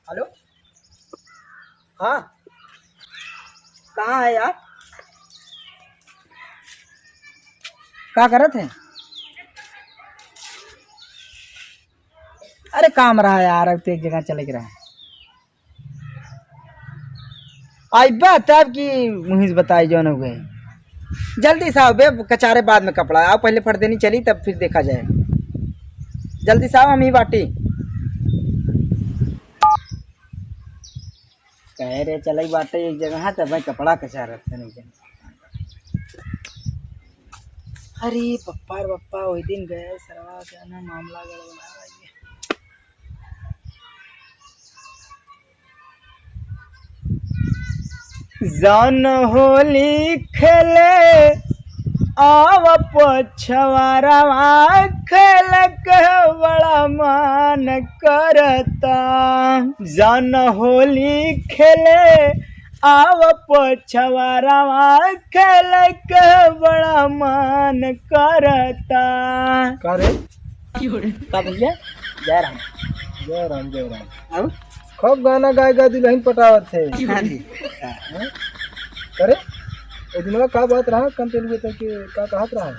Hello. हाँ, कहाँ है यार? क्या कर रहे थे? अरे काम रहा यार, अब तो एक जगह चले रहा है। आई बात आपकी मुहिज बताई जो न हुए। जल्दी से आओ बे, कचारे बाद में कपड़ा आओ, पहले फट देनी चली तब फिर देखा जाए। जल्दी से आओ, हम ही बाटी कह रहे चल बाटे एक जगह है तब भाई कपड़ा कचा रहे थे नहीं। अरे पप्पा रे पप्पा वही दिन गए सरवा क्या ना मामला गड़बड़ा जान होली खेले आव पछवारा खेल के बड़ा मान करता। जान होली खेले आव पछवारा खेल के बड़ा मान करता। करे का भैया जय राम जय राम जय राम। अब खूब गाना गाय गा दुल्हन पटावत थे। हाँ जी। करे दिन का बात रहा कम तेलुगु तक का कहत रहा है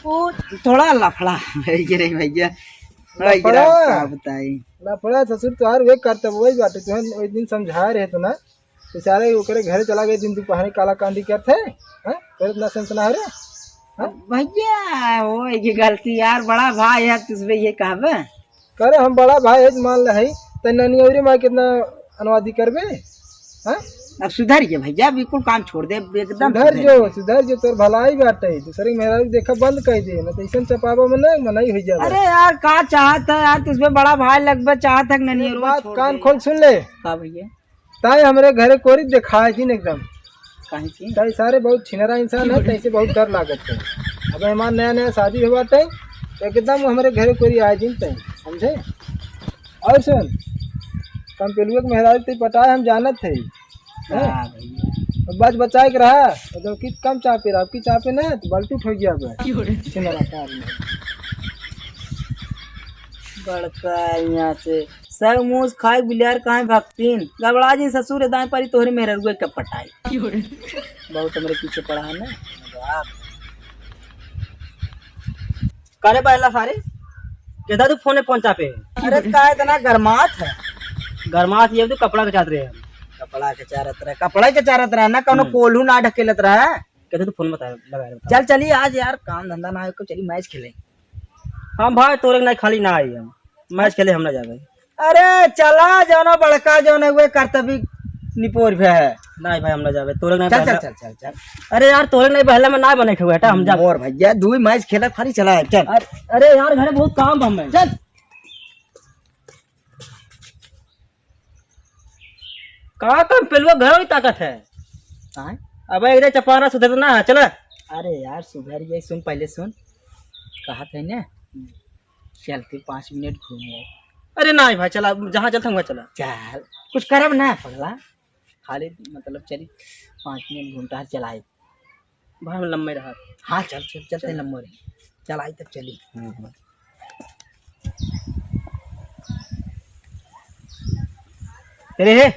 वो थोड़ा लफड़ा रे भैया लफड़ा का बताई लफड़ा ससुर तुहार वे करतब वही बात तुहन ओइ दिन समझा रहे तो ना बेचारे ओकरे घर चला गए दिन दोपहर काला कांडी करते हैं फिर इतना सनसना रे भैया वो ये गलती यार बड़ा भाई है तुझे ये कहबे करे हम बड़ा भाई है मान ले है त ननी औरी मां कितना अनुवादी करबे हैं। अब सुधर गए भैया बिल्कुल काम छोड़ दे एकदम सुधर जो तोर भलाई बाटे दूसरे मेरा देखा बंद कर दे ना तो ऐसा चपावा में ना मनाई हो जाए। अरे यार का चाहत है यार तुझमें बड़ा भाई लगबे चाहत है ननी बात कान खोल सुन ले का भैया ताई हमरे घरे कोरी दिखाए थी एकदम काहे की ताई सारे बहुत छिनरा इंसान है तैसे बहुत डर लागत है। अब हमार नया नया शादी हुआ थे एकदम हमारे घरे कोरी आए दिन तय समझे। और सुन कम पेलुआ के मेहराज ते पटाए हम जानत थे बच बचाए के रहा तो कि कम चाह पे रहा की चाह पे ना तो बाल्टी ठोक गया बड़का यहाँ से सब मूस खाए बिलियार कहाँ भक्तिन गबड़ा जी ससुर दाएं पारी तोहरे मेहर रुए कब पटाई बहुत हमारे पीछे पड़ा है ना करे पहला सारे केदा तू फोन पहुंचा पे। अरे का इतना गरमात है गरमात ये तो कपड़ा कचात रहे हैं कपड़ा के चारत रहा ना कौनो कोल्हू ना ढकेलत रहा कहते तो फोन बता लगा चल चलिए आज यार काम धंधा ना हो चलिए मैच खेले। हम भाई तोरे नहीं खाली ना आई हम मैच खेले हम ना जावे। अरे चला जाना बड़का जो हुए कर्तव्य निपोर भी है नहीं भाई हम ना जावे तोरे नहीं चल चल चल चल चल। अरे यार तोरे नहीं पहले में ना बने हुए बेटा हम जा और भैया दो मैच खेला खाली चला है चल। अरे यार घरे बहुत काम हम चल कहाँ कम पेलुआ घर ताकत है अब इधर चपाना सुधरना है चला। अरे यार सुधर ये सुन पहले सुन कहा थे ना चलते 5 मिनट घूमे। अरे नहीं भाई चला जहाँ चलता हूँ चला चल कुछ करब ना पगला खाली मतलब चली 5 मिनट घूमता चलाए भाई हम लम्बे रहा। हाँ चल चल चलते लम्बे चल आई तब चली तेरे है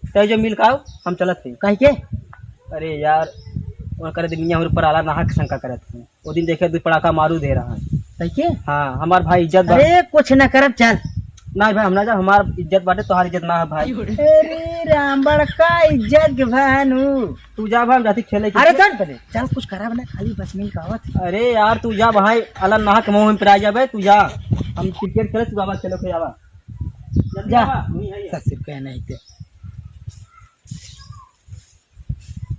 तो जो मिल खाओ हम चलत थे कहीं के। अरे यार वहाँ करे दुनिया ऊपर आला नाहक शंका करत थे वो दिन देखे दो पड़ाका मारू दे रहा है सही के। हाँ हमार भाई इज्जत अरे कुछ न करब चल नहीं भाई हम ना जा हमार इज्जत बाटे तोहार इज्जत ना है भाई। अरे राम बड़का इज्जत के भानु तू जा भाई हम जाती खेले। अरे चल पहले चल कुछ करब ना खाली बस मिल कावत। अरे यार तू जा भाई आला नाहक मुंह में पिरा जाबे तू जा हम क्रिकेट खेले तू बाबा चलो के जावा जा ससुर कहना है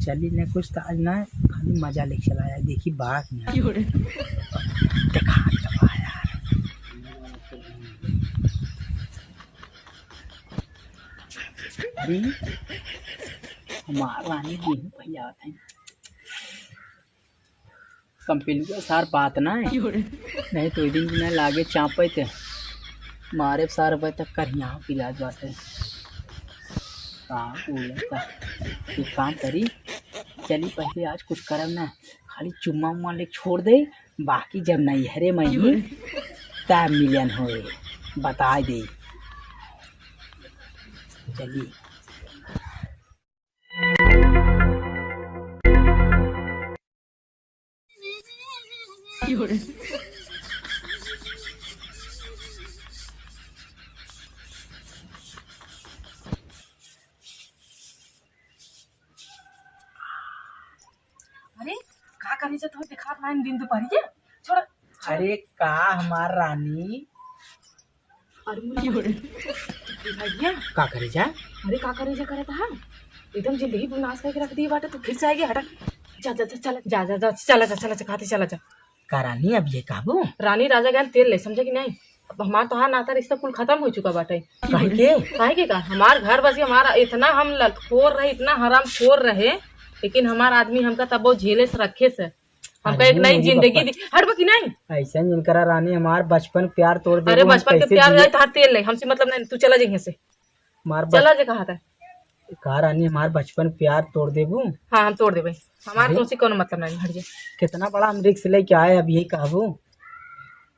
चली ने कुछ तो आज ना खाली मजा लेके चला यार देखी बात नहीं देखा यार अरे हमारा रानी गेहूँ भैया आते हैं कंपनी का सार बात ना है नहीं तो दिन में लागे चापे थे मारे सार रुपये तक कर यहाँ पिलाज बात है काम करी चली पहले आज कुछ करब ना खाली चुम्मा उम्मा ले छोड़ दे बाकी जब नहीं हरे महीने तब मिलियन होए बता दे चलिए। अरे का करे जे तो दिखा ना दिन दोपहर छोड़। अरे का हमार रानी अरे भैया का करे जा? अरे का करे जे करे था एकदम जिंदगी विनाश करके रख दी बाटे। तू फिर से आएगी हटा। जा जा चल जा जा चला जा खाते चला जा। का रानी अब ये काबू रानी राजा ज्ञान तेल ले समझे कि नहीं। अब हमार तो नाता रिश्ता कुल खत्म हो चुका बाटे। काहे के का हमार घर बस हमारा इतना हम लतखोर रहे, इतना हराम खोर रहे, लेकिन हमार आदमी हमका तब वो झेले से रखे से हमका एक नई जिंदगी दी। हट बकी नहीं ऐसा जिनकरा रानी हमार बचपन प्यार तोड़ दे। अरे बचपन के प्यार जाए तार तेल ले हमसे मतलब नहीं। तू चला जाइए से चला जे कहा था का रानी हमार बचपन प्यार तोड़ देबू। हाँ हम तोड़ दे भाई। हमारे तो से कोनो मतलब नहीं। हट जा। कितना बड़ा हम रिक्स लेके आए। अब यही कहबू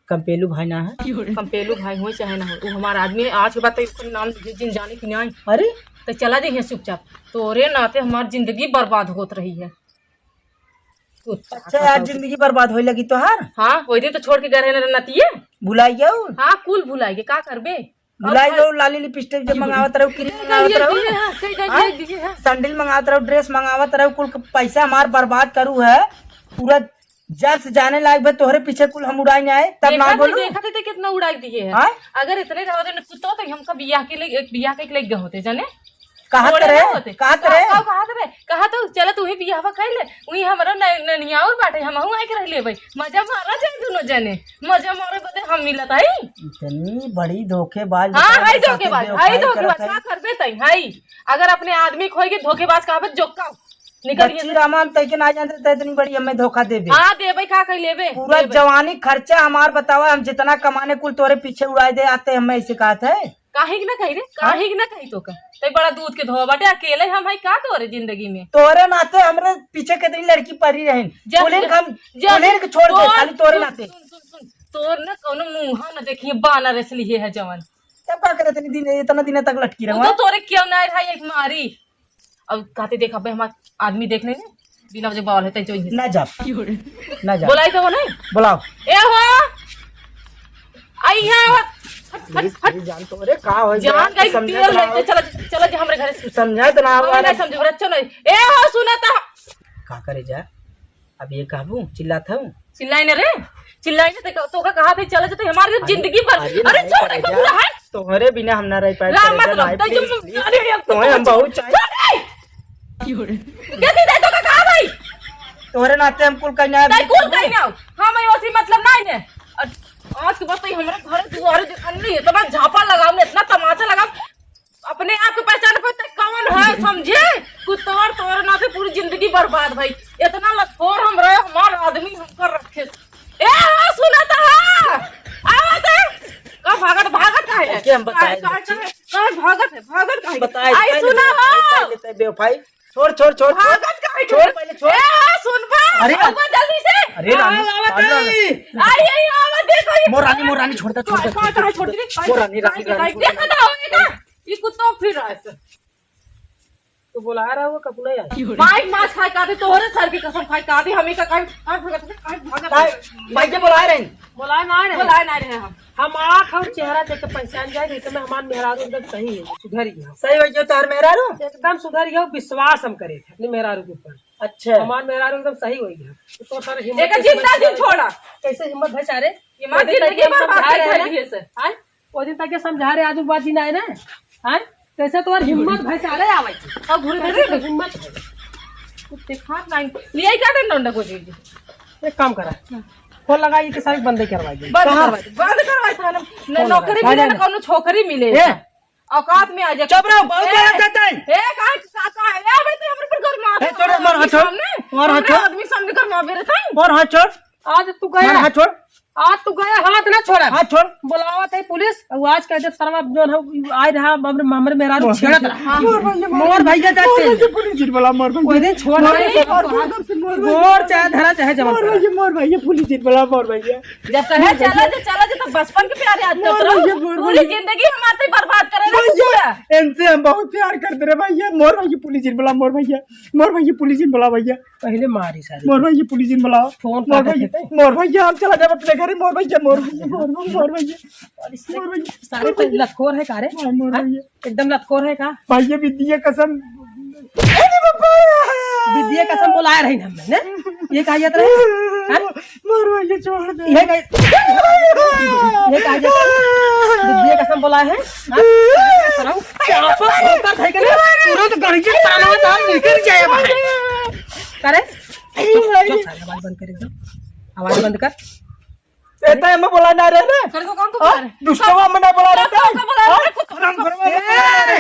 कंपेलू भाई ना है। कंपेलू भाई हो चाहे ना हो वो हमारा आदमी आज के बाद तो नाम जिन जाने की नहीं। अरे तो चला जाइए चुपचाप। तोरे नाते हमारी जिंदगी बर्बाद होत रही है। अच्छा यार जिंदगी बर्बाद होए लगी तोहार। हाँ वही दिन तो छोड़ के गए नतिये भुलाई जाओ। हाँ कुल भुलाएंगे का करबे। भुलाई जाओ लाली लिपस्टिक जब मंगावत रहो, क्रीम मंगावत रहो, सैंडल मंगावत रहो, ड्रेस मंगावत रहो, कुल पैसा हमार बर्बाद करू है पूरा। जब से जाने लायक भाई तोहरे पीछे कुल हम उड़ाई आए तब ना बोलो। देखा थे कितना उड़ाई दिए है। अगर इतने रहते कुत्ता तो हमका बियाह के लिए होते जाने कहा तो चल तू ही बियाह कर ले। वही हमारा ननियाउर बाटे हम आए के रह ले भाई। मजा मारा जाए दोनों जने मजा मारे बदे हम मिलत है। इतनी बड़ी धोखेबाज। हाँ हाय धोखेबाज हाय धोखेबाज का करबे तई हाय। अगर अपने आदमी खोएगे धोखेबाज कहावत जोका निकल रामान तय के ना जानते तो इतनी बड़ी हमें धोखा दे। हाँ दे भाई का कह लेबे पूरा जवानी खर्चा हमार बतावा। हम जितना कमाने कुल तोरे पीछे उड़ाए दे आते हमें ऐसे कहा था। काहे ना कही रे काहे ना कही तो का ते बड़ा दूध के धोआ बाटे अकेले हम है का तोरे जिंदगी में। तोरे नाते हमरे पीछे कितनी लड़की पड़ी रहे के छोड़ दे खाली तोरे नाते। तोर ना कोनो मुंह ना देखिए बानर इसलिए है जवान तब का करे इतना दिन तक लटकी रहा। तो तोरे क्यों ना है एक मारी। अब कहते देखा भाई हमारा आदमी देख लेंगे बिना वजह बॉल है जो ना जा ना जा बोलाई तो नहीं बुलाओ ए हो आई है जान तो अरे का हो जान गई पियल लेते चलो चलो जे हमरे घरे समझा तो ना वाला समझ बच्चों नहीं ए हो सुना ता का करे जा। अब ये काबू चिल्लात हूं चिल्लाई ना रे चिल्लाई ना तो का कहा थे चले तो हमारी जिंदगी पर। अरे छोड़ एक पूरा है तोहरे बिना हम ना रह पाए। अरे तोहे हम बहुत चाहिए कैसे दे तो का कहा भाई तोहरे नाते हम कुल कहना नहीं कुल कहना हां मैं ओसी मतलब नहीं है। आज के बाद तो हमारे घर दुआरे दिखाने नहीं है तो मैं झापा लगाऊं इतना तमाचा लगाऊं अपने आप को पहचान पाते कौन है समझे। कुत्तोर तोर ना से पूरी जिंदगी बर्बाद भाई। इतना लखोर हम रहे हमारा आदमी हम कर रखे। ए सुना था आवत है का भागत का है क्या हम बताए का भागत का है बताए आई सुना लेते बेवफाई छोड़ छोड़ छोड़ भागत का है छोड़ पहले छोड़। ए सुन बा अरे जल्दी से अरे रानी आई आवाज देखो मोर रानी छोड़ दे छोड़ दे मोर रानी देखा था होगा ये कुत्ता फिर रहा है तो बुला रहा वो कब नहीं आई भाई माछ खाए का दे तोहरे सर की कसम खाए का दे हमें का काहे भागत भाई के बुला रहे बुलाए ना रहे हम आँख और चेहरा देख के पहचान जाए जैसे में हमार मेहरारू एकदम सही है सुधर गया सही हो गया तार मेहरारू एकदम सुधर गया विश्वास हम करे थे अपने मेहरारू के ऊपर। अच्छा हमार मेहरारू एकदम सही हो गया तो सर हिम्मत जिंदा जी छोड़ा कैसे हिम्मत है सारे ये जिंदगी बर्बाद कर रही है सर हां वो दिन तक समझा रहे आजू बात दिन आए ना हां कैसे तोर हिम्मत भाई सारे आवे अब घुरे घुरे हिम्मत है कुछ देखा नहीं लिया का डंडा को जी एक काम करा फोन लगाई के सारी बंद करवाई बंद करवाई था ना नौकरी मिले ना कोनो छोकरी मिले औकात में आ जा चुप रहो बहुत गलत जाता है ए काका है अबे तो हमरे पर घर मार छोड़ मार हाथ छोड़ आदमी सामने घर मार बेरे था और हाथ छोड़ आज तू गया हाथ छोड़ आज तू गया हाथ ना छोड़ा। हाथ छोड़। बुलावा थे पुलिस और आज कह दे सरवा जो है आए रहा हमरे मेरा छेड़त रहा। मोर भैया जाते पुलिस जीत बोला मोर कोई दिन छोड़ मोर चाहे धरा चाहे जमा मोर भैया पुलिस जीत बोला मोर भैया जब कहे चला जे तो बचपन के प्यारे याद करत रहो। पूरी जिंदगी हमारे बर्बाद करे ना। इनसे हम बहुत प्यार करते रहे भैया। मोर भैया पुलिस जीत बोला मोर भैया पुलिस जीत बोला भैया। पहले मारी सारी मोर भैया पुलिस जीत बोला फोन मोर भैया हम चला जाए अपने घर। मोर भैया मोर भैया सारे तो लतखोर है कारे मोर भैया एकदम लतखोर है का भैया विद्या कसम विद्या कसम बुलाया रही हमने ये कहा जाता है मोर भैया छोड़ दे ये कहा जाता है विद्या कसम बुलाया है सराऊ क्या पर होकर थे के तुरंत गाड़ी से ताला दाल निकल जाए भाई करे आवाज बंद कर एकदम आवाज बंद कर एता मैं बोला ना रे रे कर को कौन को बोला रे? दुष्टवा मंडा बोला रे कौन को बोला रे?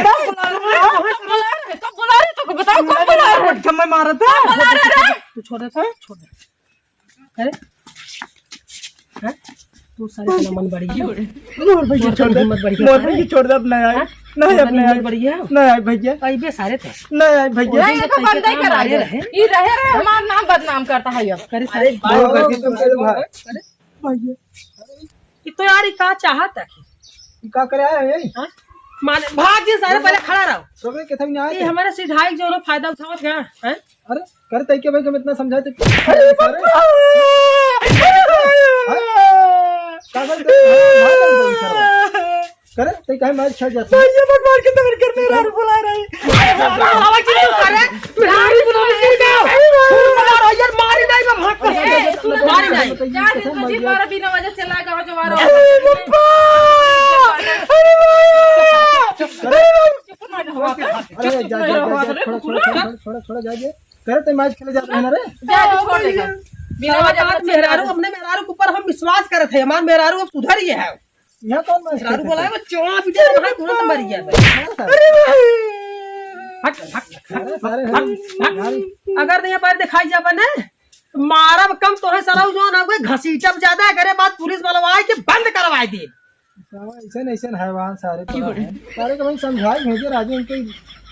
कब बोला रे? तो बताओ कब बोला रे? मैं मारा था बोला रे? तू छोड़ दे छोड़ दे अरे हैं तू सारे का मन बढ़ी है मोर भैया छोड़ दे हिम्मत बढ़ी मोर भैया छोड़ दे। अब नहीं आए नहीं अब नहीं आए बढ़ी है नहीं आए भैया आई बे सारे थे नहीं आए भैया नहीं तो बंद ही करा दे। ये रहे हमारा नाम बदनाम करता है ये। करे सारे भैया ये तो यार का चाहत है का करे आए यही माने भाग जी सारे पहले खड़ा रहो सोगे के नहीं आए ये हमारे सिधाई जो फायदा उठावत क्या हैं अरे करते के भाई हम इतना समझाए थे करे ते काहे मार छड़ जाता भैया मत मार के तबर कर मेरा बुला रही हवा की तू करे बिहारी बुला के यार मारी नहीं मैं भाग कर मारी नहीं जा दिन को जी मारा बिना वजह से लगा जो मारो। अरे जा थोड़ा जाइए करे ते मैच खेले जाते हैं ना रे जा छोड़ देगा बिना वजह से मेहरारू हमने मेहरारू के ऊपर हम विश्वास करे थे हमार मेहरारू अब सुधर ही है यहाँ कौन मैच मेहरारू बोला वो चोड़ा पीटे भाई तुरंत मर गया अरे हट अगर नहीं पर दिखाई जाबे ना मारब कम तो है सराउ जो ना कोई घसीटब ज्यादा करे बात पुलिस वाला आए के बंद करवाए दे ऐसे हैवान सारे सारे को समझाई भेजे राजू इनके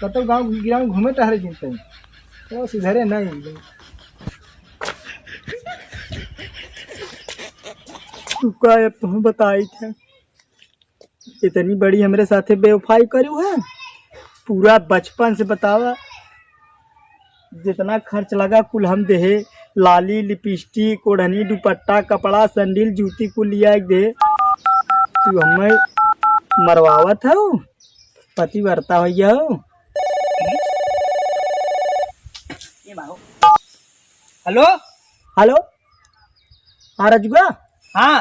कतौ गांव गिराव घूमे टहरे जिनते तो सुधरे नहीं तू का अब तुम बताई थे इतनी बड़ी हमरे साथे बेवफाई करू है पूरा बचपन से बतावा जितना खर्च लगा कुल हम देहे लाली लिपस्टिक ओढ़नी दुपट्टा कपड़ा सैंडल जूती कुल लिया दे तू हमें मरवावत हो पतिव्रता भैया हो। हेलो हेलो हाँ रजुआ हाँ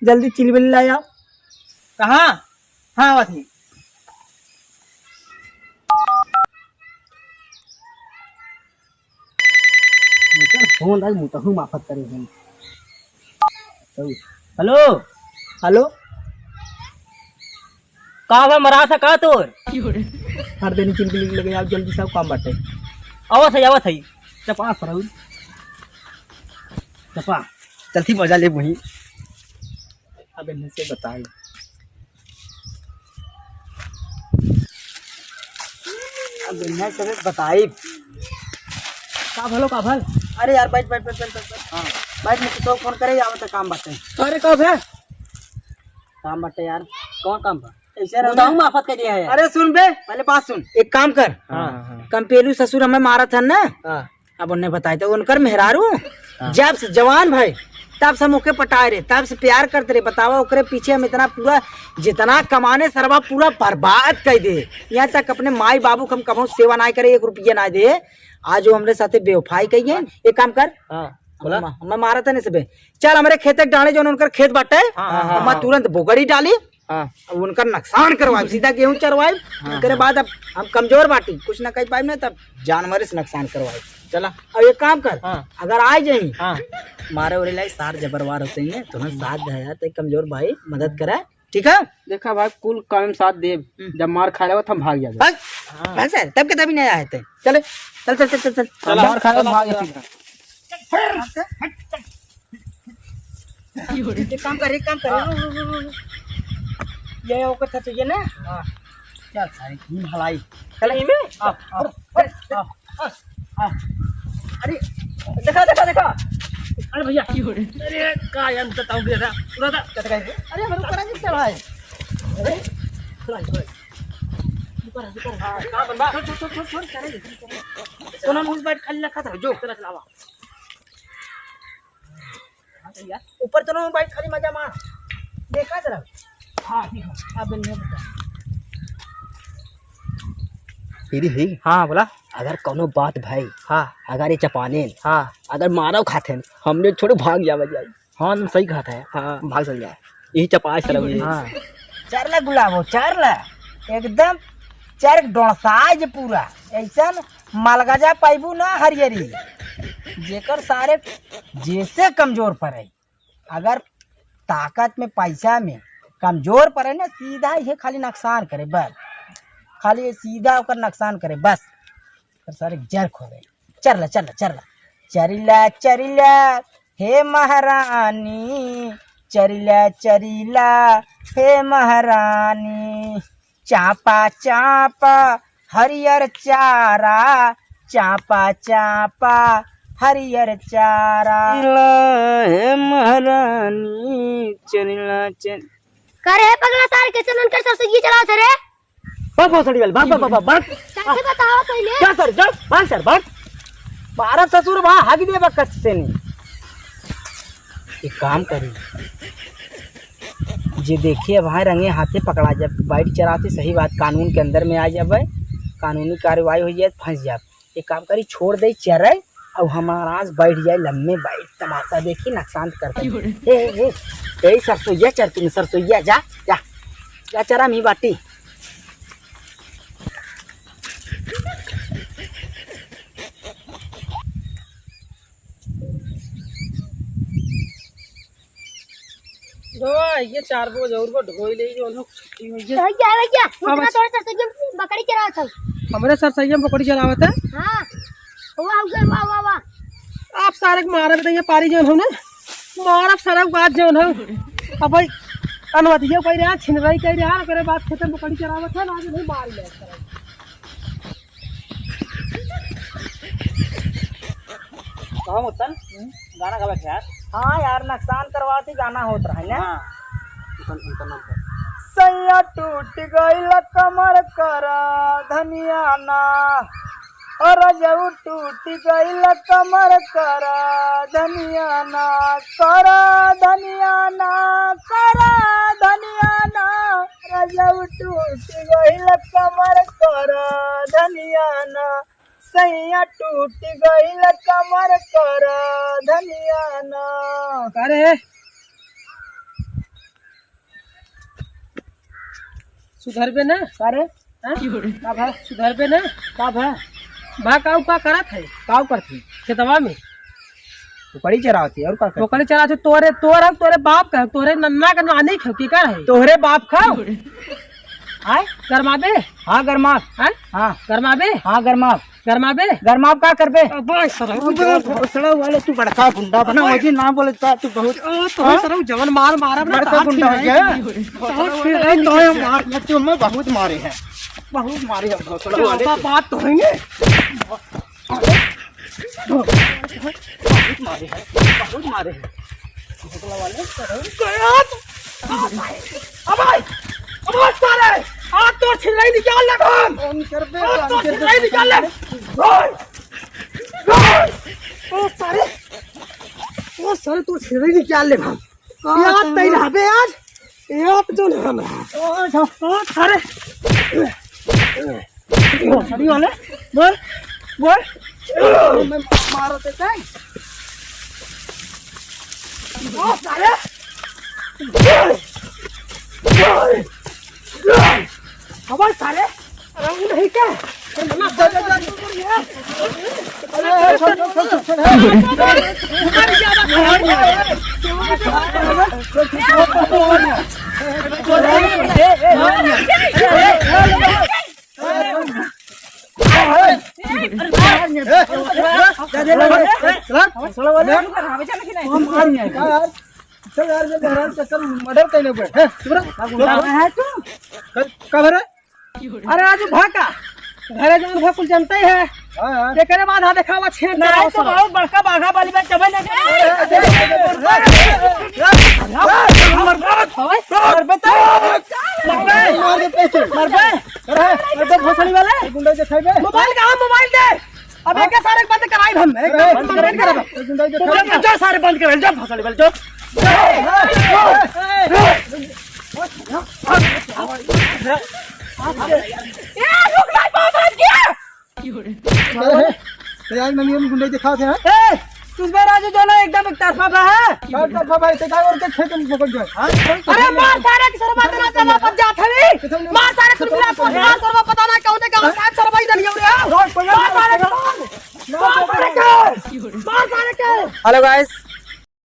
जल्दी चिलबिल लाया कहाँ हाँ वही फोन आज मुतहु माफत करे हेलो हेलो कहाँ बा मरा था का तोर हर दिन चिलबिल लगे आप जल्दी सब काम बाटे आवत है चपा सरऊ चपा चलती मजा ले वही अब इन्हें से बताए अब इन्हें से बताई का भलो का भल अरे यार बैठ बैठ बैठ बैठ बैठ हाँ बैठ मुझे तो फोन करे आवत काम बाटे अरे कब है काम बाटे यार कौन काम बा ऐसे बताऊं माफत कर दिया है यार अरे सुन बे पहले बात सुन एक काम कर कंपेलू ससुर हमें मारा था ना अब उन्हें बताए थे उनकर मेहरारू जब से जवान भाई तब से मुखे पटाए रहे तब से प्यार करते रहे बतावा ओकरे पीछे हम इतना पूरा जितना कमाने सरवा पूरा बर्बाद कर दे यहाँ तक अपने माई बाबू हम कभी सेवा ना करे 1 रुपया ना दे आज वो हमारे साथे बेवफाई कही है। एक काम कर हमें मारा था नहीं सबे चल हमारे खेत डाले जो उनकर खेत बाटे हम तुरंत बोगड़ी डाली अब उनका नुकसान करवाए सीधा गेहूं चरवाए उसके बाद अब हम कमजोर बाटी कुछ ना कह पाए ना तब जानवर से नुकसान करवाए चला अब एक काम कर अगर आ जाए मारे उरे लाई सार जबरवार होते हैं तो हम साथ दे तो कमजोर भाई मदद करे ठीक है। देखा भाई कुल काम साथ दे जब मार खा लेगा हम भाग जाएगा बस सर तब के तभी नहीं आए थे चले चल चल चल चल मार खा भाग एक काम कर ये ओकर था चाहिए ना हां चल सारी घूम हलाई चल में अरे देखा अरे भैया अरे का यार बताऊं बेटा पूरा अरे हम करा नहीं चला है अरे का बनवा छोड़ तो ना मुझ बैठ खाली रखा था जो चला चलावा ऊपर चलो बैठ खाली मजा मार देखा जरा हाँ ठीक है अब नहीं बता फिर हाँ बोला अगर कोनो बात भाई हाँ अगर ये चपाने हाँ अगर मारव खाते हमने छोड़ो भाग जावे जाए हाँ तुम सही खाता है हाँ भाग चल जाए यही चपा चल हाँ चरला गुलाबो चरला एकदम चरक डोसाज पूरा ऐसा मलगजा पाइबू ना हरियरी जेकर सारे जैसे कमजोर पड़े अगर ताकत में पैसा में कमजोर पड़े ना सीधा ये खाली नुकसान करे बस खाली सीधा होकर नुकसान करे बस सारे जर खो गए चरला चरिला हे महारानी चरिला हे महारानी चापा हरियर चारा चापा हरियर चारा हे महारानी चरिला करे पगला सार कैसे मन कर सब ये चलाओ सर भाग सड़ी भाग कैसे बताओ पहले क्या सर जा भाग सर भाग बारह ससुर वहां हाग दे बकस से नहीं एक काम करी जे देखिए वहाँ रंगे हाथे पकड़ा जब बाइक चलाते सही बात कानून के अंदर में आ जाए कानूनी कार्रवाई हो जाए फंस जाए एक काम करी छोड़ दे चरे और हमारा बैठ जाए लम्बे बाइक तमाशा देखी नुकसान करते ए सरसोईया चर तुम सरसोईया जा जा जा चरा मी बाटी ये 4 बजे और को ढोई ले जो लोग छुट्टी में ये भैया उतना थोड़ा सा बकरी चराओ था हमरे सर सही में पकड़ी चलावत है हां वाह आप सारे के मारे बताइए पारी जन हो ना मारब सारा बात जन हो अब भाई अनुमति ये कोई रहा छिनराई कह रहा करे बात खेत में पकड़ी चलावत है ना आज नहीं मार ले कहाँ मुतन गाना गावे यार हाँ यार नुकसान करवाती गाना होता है ना उनका नाम है सैया टूट गईल कमर करा धनिया ना और जब टूट गईल कमर करा धनिया ना करा धनिया ना करा धनिया ना जब टूट गईल कमर करा धनिया ना सैया टूट गईल कमर करा धनिया ना अरे सुधर पे ना अरे कब है सुधर पे ना कब है भा काऊ का करत है काव करती खेतवा में बकरी चरावती और का बकरी चला थे तोरे बाप का तोरे नन्ना का नानी खा की कर है तोहरे बाप खाओ आय गरमाबे हाँ गरमाप हैं हाँ गरमाबे हाँ गरमाप गरमाबे गरमाप का करबे बस सर भोसड़ा वाले तू बड़का गुंडा बना मुझे ना बोले तू बहुत तो सर जवन मार बड़का गुंडा हो गया तो मैं बहुत मारे हैं बहुत मारे हैं भोसड़ा वाले बात तो होंगे बहुत मारे हैं भोसड़ा वाले अब सारे आज तो छिलाई निकाल ले कौन करबे तो छिलाई निकाल ले ओ सारे तू छिलाई निकाल ले भाई याद नहीं रहबे आज याद तो नहीं ओ सारे छड़ी वाले बोल मारो ते काय ओ सारे हवा सारे रंग नहीं क्या चल यार जब महाराज चक्कर मर्डर कहीं पे है है तू कब है अरे राजू भाका घरे जौन है कुल जनता ही है हां एकरे बाद हा देखावा छेड़ नहीं तो बहुत बड़का बाघा वाली बात जब ना मर भोसड़ी वाले गुंडा दिखाइबे मोबाइल का मोबाइल दे अब एक सारे बंद कराई हम एकदम बंद कराई गुंडा दिखाइबे जो सारे बंद कर जो भोसड़ी वाले जो ए रुक ना बाबा क्या तो यार नमी गुंडा दिखाओ थे ए तुझमें राजू दोनों एकदम एक तरफा रहा है हां तो भाई ते और के खेत में पकड़ जाए हां अरे मार सारे की सरबा ना चला पत जात है मार सारे कुछ बिना तो हां सरबा पता ना कौन का साथ सरबा ही दलियो रे मार सारे के हेलो गाइस